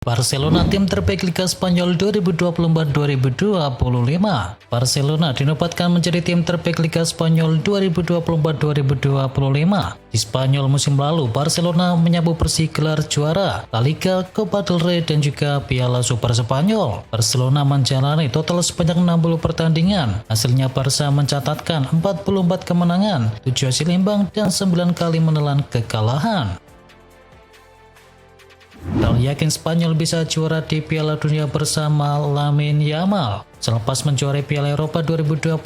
Barcelona, tim terbaik Liga Spanyol 2024-2025. Barcelona dinobatkan menjadi tim terbaik Liga Spanyol 2024-2025. Di Spanyol musim lalu, Barcelona menyapu bersih gelar juara La Liga, Copa del Rey, dan juga Piala Super Spanyol. Barcelona menjalani total sebanyak 60 pertandingan. Hasilnya Barca mencatatkan 44 kemenangan, 7 hasil imbang, dan 9 kali menelan kekalahan. Dan yakin Spanyol bisa juara di Piala Dunia bersama Lamine Yamal. Selepas menjuarai Piala Eropa 2024,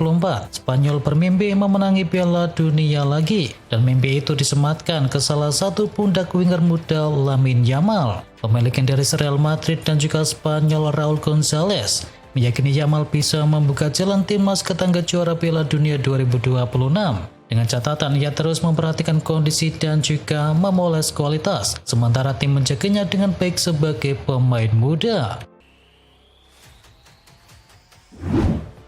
Spanyol bermimpi memenangi Piala Dunia lagi, dan mimpi itu disematkan ke salah satu pundak winger muda Lamine Yamal. Pemilik dari Real Madrid dan juga Spanyol Raúl González meyakini Yamal bisa membuka jalan timnas ke tangga juara Piala Dunia 2026. Dengan catatan ia terus memperhatikan kondisi dan juga memoles kualitas, sementara tim menjaganya dengan baik sebagai pemain muda.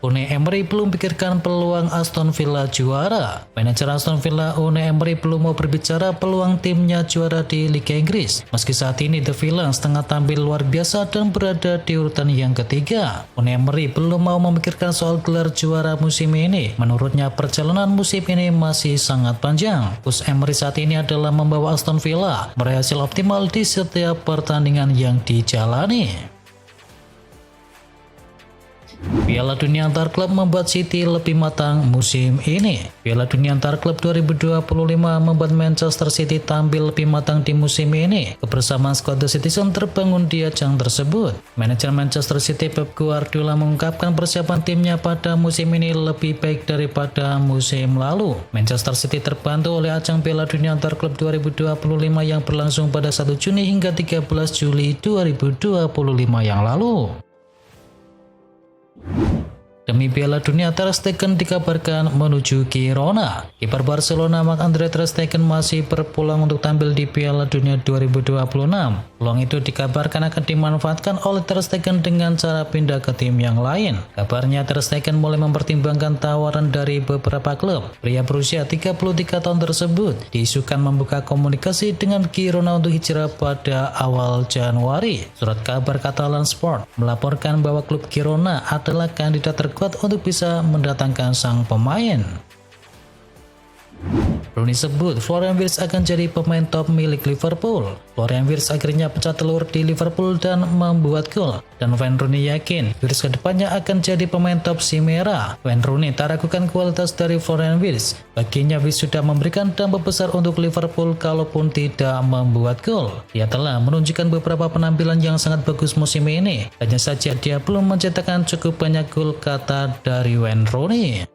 Unai Emery belum pikirkan peluang Aston Villa juara. Manajer Aston Villa Unai Emery belum mau berbicara peluang timnya juara di Liga Inggris. Meski saat ini The Villains tengah tampil luar biasa dan berada di urutan yang ketiga. Unai Emery belum mau memikirkan soal gelar juara musim ini. Menurutnya perjalanan musim ini masih sangat panjang. Fokus Emery saat ini adalah membawa Aston Villa meraih hasil optimal di setiap pertandingan yang dijalani. Piala Dunia Antar Klub membuat City lebih matang musim ini. Piala Dunia Antar Klub 2025 membuat Manchester City tampil lebih matang di musim ini. Kebersamaan skuad The Citizen terbangun di ajang tersebut. Manajer Manchester City Pep Guardiola mengungkapkan persiapan timnya pada musim ini lebih baik daripada musim lalu. Manchester City terbantu oleh ajang Piala Dunia Antar Klub 2025 yang berlangsung pada 1 Juni hingga 13 Juli 2025 yang lalu. Demi Piala Dunia, Ter Stegen dikabarkan menuju Girona. Kiper Barcelona Marc-Andre Ter Stegen masih berpeluang untuk tampil di Piala Dunia 2026. Peluang itu dikabarkan akan dimanfaatkan oleh Ter Stegen dengan cara pindah ke tim yang lain. Kabarnya Ter Stegen mulai mempertimbangkan tawaran dari beberapa klub. Pria berusia 33 tahun tersebut diisukan membuka komunikasi dengan Girona untuk hijrah pada awal Januari. Surat kabar Catalan Sport melaporkan bahwa klub Girona adalah kandidat terkuat untuk bisa mendatangkan sang pemain. Rooney sebut Florian Wirtz akan jadi pemain top milik Liverpool. Florian Wirtz akhirnya pecah telur di Liverpool dan membuat gol. Dan Wayne Rooney yakin Wirtz kedepannya akan jadi pemain top si merah. Wayne Rooney tak ragukan kualitas dari Florian Wirtz. Baginya Wirtz sudah memberikan dampak besar untuk Liverpool kalaupun tidak membuat gol. Dia telah menunjukkan beberapa penampilan yang sangat bagus musim ini. Hanya saja dia belum mencetakkan cukup banyak gol, kata dari Wayne Rooney.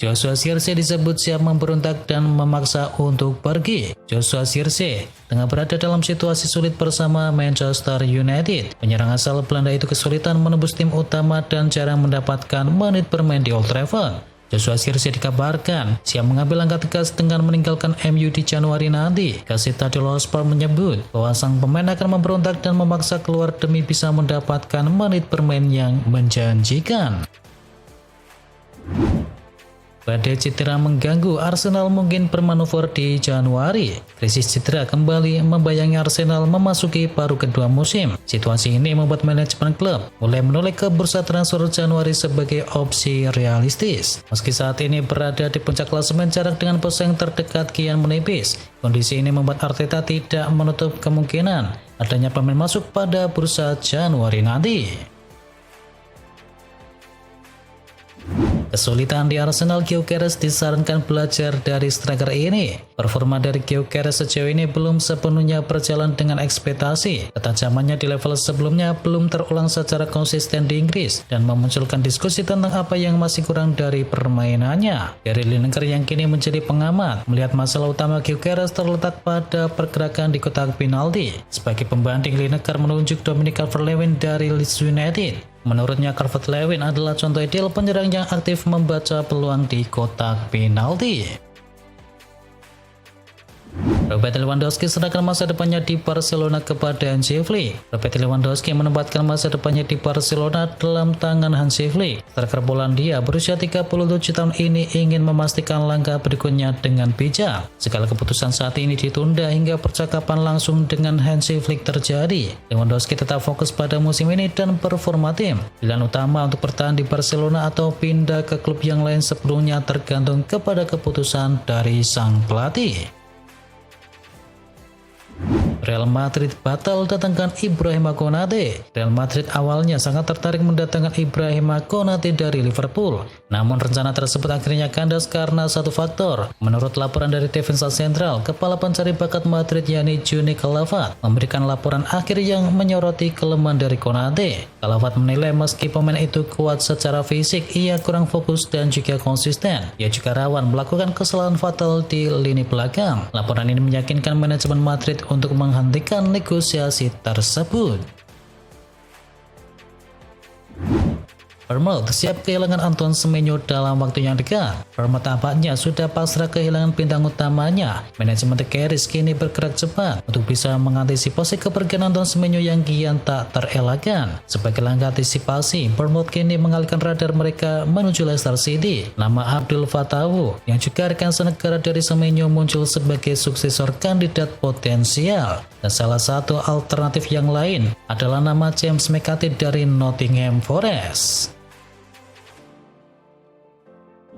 Joshua Zirkzee disebut siap memberontak dan memaksa untuk pergi. Joshua Zirkzee tengah berada dalam situasi sulit bersama Manchester United. Penyerang asal Belanda itu kesulitan menembus tim utama dan jarang mendapatkan menit bermain di Old Trafford. Joshua Zirkzee dikabarkan siap mengambil langkah tegas dengan meninggalkan MU di Januari nanti. Gazeta dello Sport menyebut bahwa sang pemain akan memberontak dan memaksa keluar demi bisa mendapatkan menit bermain yang menjanjikan. Badai cedera mengganggu Arsenal mungkin bermanuver di Januari. Krisis cedera kembali membayangi Arsenal memasuki paruh kedua musim. Situasi ini membuat manajemen klub mulai menoleh ke bursa transfer Januari sebagai opsi realistis. Meski saat ini berada di puncak klasemen, jarak dengan pesaing terdekat kian menipis. Kondisi ini membuat Arteta tidak menutup kemungkinan adanya pemain masuk pada bursa Januari nanti. Kesulitan di Arsenal, Gyökeres disarankan belajar dari striker ini. Performa dari Gyökeres sejauh ini belum sepenuhnya berjalan dengan ekspektasi. Ketajamannya di level sebelumnya belum terulang secara konsisten di Inggris dan memunculkan diskusi tentang apa yang masih kurang dari permainannya. Gary Lineker yang kini menjadi pengamat melihat masalah utama Gyökeres terletak pada pergerakan di kotak penalti. Sebagai pembanding, Lineker menunjuk Dominic Calvert-Lewin dari Leeds United. Menurutnya, Calvert-Lewin adalah contoh ideal penyerang yang aktif membaca peluang di kotak penalti. Robert Lewandowski serahkan masa depannya di Barcelona kepada Hansi Flick. Robert Lewandowski menempatkan masa depannya di Barcelona dalam tangan Hansi Flick. Striker Polandia berusia 37 tahun ini ingin memastikan langkah berikutnya dengan bijak. Segala keputusan saat ini ditunda hingga percakapan langsung dengan Hansi Flick terjadi. Lewandowski tetap fokus pada musim ini dan performa tim. Pilihan utama untuk bertahan di Barcelona atau pindah ke klub yang lain sebelumnya tergantung kepada keputusan dari sang pelatih. Real Madrid batal datangkan Ibrahima Konate. Real Madrid awalnya sangat tertarik mendatangkan Ibrahima Konate dari Liverpool. Namun rencana tersebut akhirnya kandas karena satu faktor. Menurut laporan dari Defensa Central, kepala pencari bakat Madrid yakni Juni Calafat memberikan laporan akhir yang menyoroti kelemahan dari Konate. Calafat menilai meski pemain itu kuat secara fisik, ia kurang fokus dan juga konsisten. Ia juga rawan melakukan kesalahan fatal di lini belakang. Laporan ini meyakinkan manajemen Madrid untuk menghentikan negosiasi tersebut. Bournemouth siap kehilangan Antoine Semenyo dalam waktu yang dekat. Bournemouth tampaknya sudah pasrah kehilangan bintang utamanya. Manajemen The Gunners kini bergerak cepat untuk bisa mengantisipasi kepergian Antoine Semenyo yang kian tak terelakkan. Sebagai langkah antisipasi, Bournemouth kini mengalihkan radar mereka menuju Leicester City. Nama Abdul Fatawu yang juga rekan senegara dari Semenyo muncul sebagai suksesor kandidat potensial. Dan salah satu alternatif yang lain adalah nama James McCarthy dari Nottingham Forest.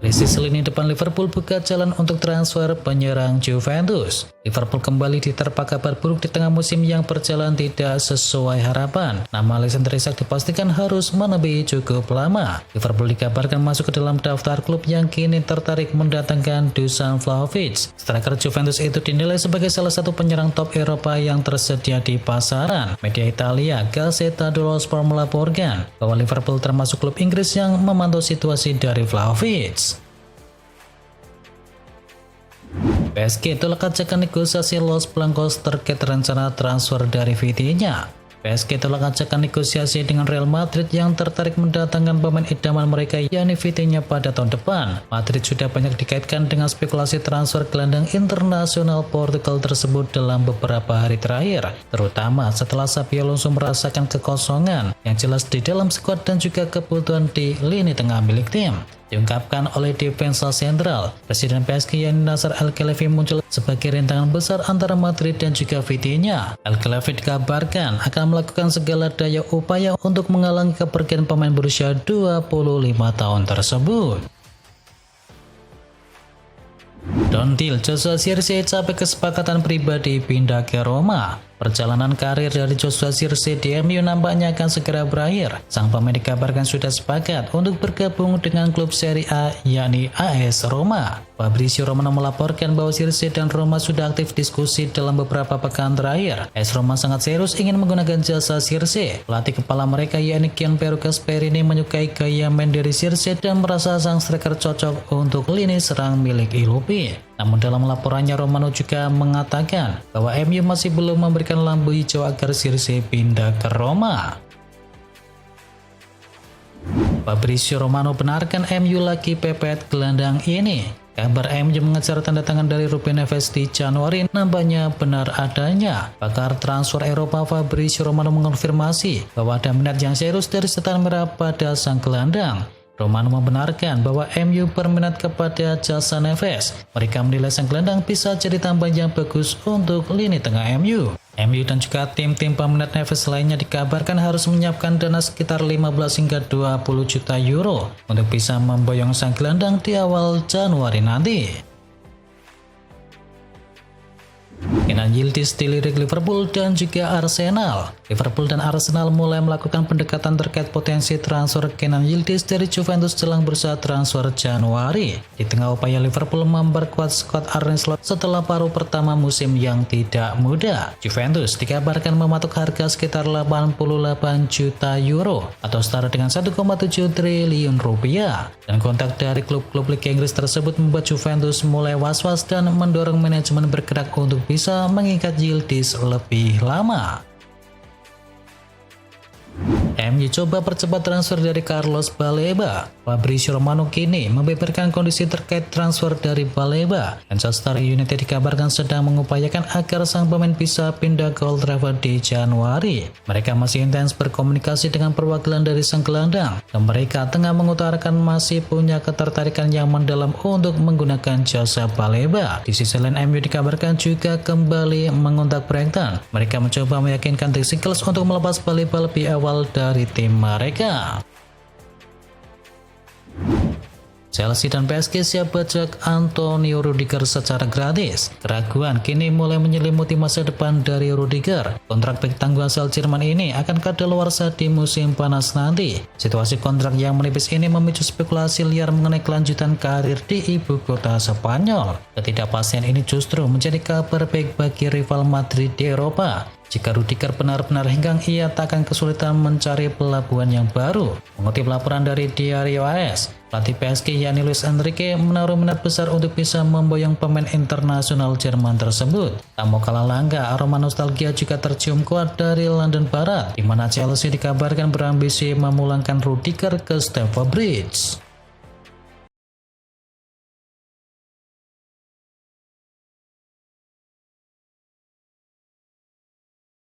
Krisis lini depan Liverpool buka jalan untuk transfer penyerang Juventus. Liverpool kembali diterpa kabar buruk di tengah musim yang berjalan tidak sesuai harapan. Nama Alexander Isak dipastikan harus menepi cukup lama. Liverpool dikabarkan masuk ke dalam daftar klub yang kini tertarik mendatangkan Dusan Vlahovic. Striker Juventus itu dinilai sebagai salah satu penyerang top Eropa yang tersedia di pasaran. Media Italia Gazzetta dello Sport melaporkan bahwa Liverpool termasuk klub Inggris yang memantau situasi dari Vlahovic. PSG tolak ajakan negosiasi Los Blancos terkait rencana transfer dari Vitinha. PSG tolak ajakan negosiasi dengan Real Madrid yang tertarik mendatangkan pemain idaman mereka yakni Vitinha pada tahun depan. Madrid sudah banyak dikaitkan dengan spekulasi transfer gelandang internasional Portugal tersebut dalam beberapa hari terakhir, terutama setelah Xabi Alonso merasakan kekosongan yang jelas di dalam skuad dan juga kebutuhan di lini tengah milik tim. Diungkapkan oleh Defensa Central, Presiden PSG yakni Nasser Al-Khelaifi muncul sebagai rintangan besar antara Madrid dan juga Vitinha. Al-Khelaifi dikabarkan akan melakukan segala daya upaya untuk menghalangi kepergian pemain berusia 25 tahun tersebut. Don't deal, Joshua Zirkzee capai kesepakatan pribadi pindah ke Roma. Perjalanan karir dari Joshua Zirkzee di MU nampaknya akan segera berakhir. Sang pemain dikabarkan sudah sepakat untuk bergabung dengan klub Serie A yakni AS Roma. Fabrizio Romano melaporkan bahwa Zirkzee dan Roma sudah aktif diskusi dalam beberapa pekan terakhir. AS Roma sangat serius ingin menggunakan jasa Zirkzee. Pelatih kepala mereka yakni Gianpiero Gasperini menyukai gaya main dari Zirkzee dan merasa sang striker cocok untuk lini serang milik Ilupi. Namun dalam laporannya Romano juga mengatakan bahwa MU masih belum memberikan lampu hijau agar Zirkzee pindah ke Roma. Fabrizio Romano benarkan MU lagi pepet gelandang ini. Kabar MU mengejar tanda tangan dari Ruben Neves di Januari nampaknya benar adanya. Pakar transfer Eropa Fabrizio Romano mengonfirmasi bahwa ada minat yang serius dari Setan Merah pada sang gelandang. Romano membenarkan bahwa MU berminat kepada jasa Neves. Mereka menilai sang gelandang bisa jadi tambahan yang bagus untuk lini tengah MU. MU dan juga tim-tim peminat Neves lainnya dikabarkan harus menyiapkan dana sekitar 15 hingga 20 juta euro untuk bisa memboyong sang gelandang di awal Januari nanti. Kenan Yildiz dilirik Liverpool dan juga Arsenal. Liverpool dan Arsenal mulai melakukan pendekatan terkait potensi transfer Kenan Yildiz dari Juventus jelang bursa transfer Januari. Di tengah upaya Liverpool memperkuat skuad Arne Slot setelah paruh pertama musim yang tidak mudah, Juventus dikabarkan mematok harga sekitar 88 juta euro atau setara dengan 1,7 triliun rupiah. Dan kontak dari klub-klub Liga Inggris tersebut membuat Juventus mulai was-was dan mendorong manajemen bergerak untuk bisa mengikat Yildiz lebih lama. MU coba percepat transfer dari Carlos Baleba. Fabrizio Romano kini membeberkan kondisi terkait transfer dari Baleba. Manchester United dikabarkan sedang mengupayakan agar sang pemain bisa pindah ke Old Trafford di Januari. Mereka masih intens berkomunikasi dengan perwakilan dari sang gelandang, dan mereka tengah mengutarakan masih punya ketertarikan yang mendalam untuk menggunakan jasa Baleba. Di sisi lain, MU dikabarkan juga kembali mengontak Brighton. Mereka mencoba meyakinkan The Eagles untuk melepas Baleba lebih awal dari tim mereka. Chelsea dan PSG siap bajak Antonio Rudiger secara gratis. Keraguan kini mulai menyelimuti masa depan dari Rudiger. Kontrak bek tangguh asal Jerman ini akan kadaluarsa di musim panas nanti. Situasi kontrak yang menipis ini memicu spekulasi liar mengenai kelanjutan karir di ibu kota Spanyol. Ketidakpastian ini justru menjadi kabar baik bagi rival Madrid di Eropa. Jika Rudiger benar-benar hengkang, ia tak akan kesulitan mencari pelabuhan yang baru. Mengutip laporan dari Diario AS, pelatih PSG yakni Luis Enrique menaruh minat besar untuk bisa memboyong pemain internasional Jerman tersebut. Tak mau kalah langka, aroma nostalgia juga tercium kuat dari London Barat, di mana Chelsea dikabarkan berambisi memulangkan Rudiger ke Stamford Bridge.